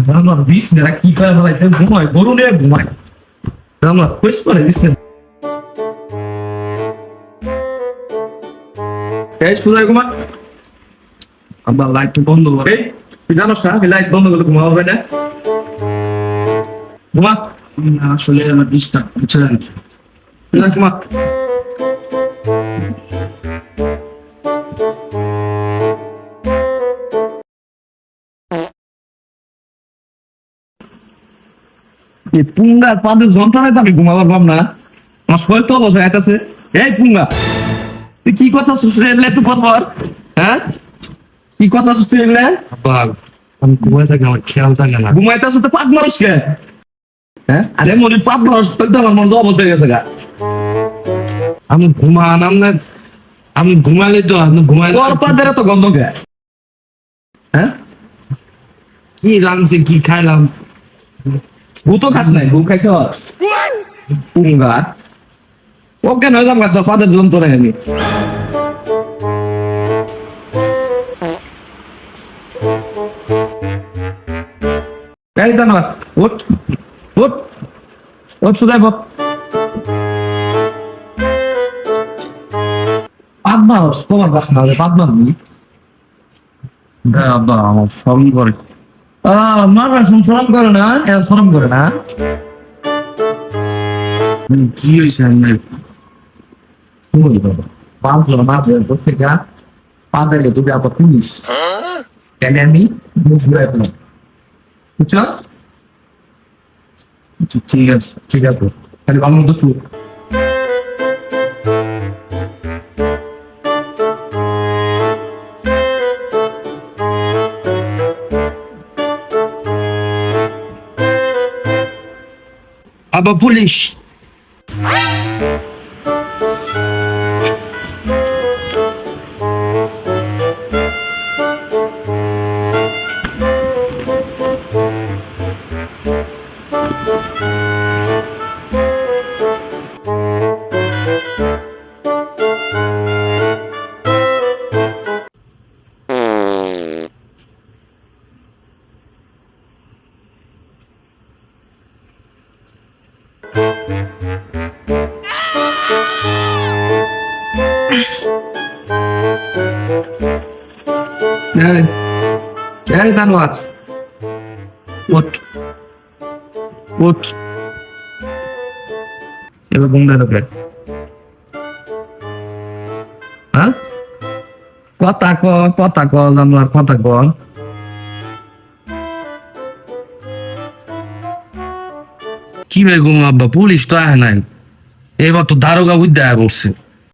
জানোয়ার বিছনাটা কি করে ফেলাইছে, ঘুমায় গরু নিয়ে ঘুমায়। জানোয়ার কইস করে বিছনা। এই শুনে ঘুমা। আব্বা লাইট বন্ধ করে। এই তুই জানোস না লাইট বন্ধ করে ঘুমাবে না? ঘুমা। না, আসলে আমার ডিস্টার্ব বুঝছেন। ঘুমা। এই পুঙ্গার পাদের যন্ত্রণায় তো আমি ঘুমাবার ভাব না। আমার শরীর তো অবশ্যই আইতাছে। এই পুঙ্গা, তুই কি কথা শুনছিস একটু পর? হ্যাঁ, কি কথা শুনছিস? আব্বা, আমি ঘুমাই থাকি, আমার খেয়াল থাকে না। ঘুমাইতেছ তো পাত মারস কে? হ্যাঁ, আরে মনে পাত মারস তো আমার মন অবস্থা হয়ে গেছে গা। আমি ঘুমান আপনার, আমি ঘুমালে তো আপনি ঘুমাই। তোর পাদের তো গন্ধ কে? হ্যাঁ, কি রাঁধছি কি খাইলাম? গু তো খাস নাই, গু খাইছ পুঙ্গা। ও কেন হইলাম গা তোর পাদের যন্ত্রণায় আমি। এই জানোয়ার, উঠ উঠ উঠ, শুধাই বক। পাত মারস, তোমার বাস না হলে পাত মারবি। আব্বা, আমার সরম করে। মারবা শরম করে না, শরম করে না। কি হয়েছে আপনার? বাঁধলো মাঝের থেকে পা দিলে তুমি আবার পুলিশ টেনে আমি মুখ ঘুরে ফেলাম, বুঝছো? ঠিক আছে। ঠিক আছে, তাহলে ভালো মতো শুরু। আব্বা, পুলিশ। এই জানোয়ার, ওঠ ওঠ, এবার গুন্ডা ঢোকে। হ্যাঁ, কথা ক, কথা ক জানোয়ার, কথা ক। কি ভাই ঘুমা আব্বা, পুলিশ তো আহে নাই। এবার তো দারোগা বুদ্ধি আয় পড়ছে।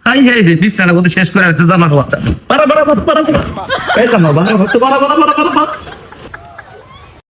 হাই হাই রে, বিছানা কথা শেষ করে আসছে জানোয়ার বাচ্চা। পারা পারা পারা পারা, এই জানোয়ার বাচ্চা, পারা পারা পারা পারা পারা।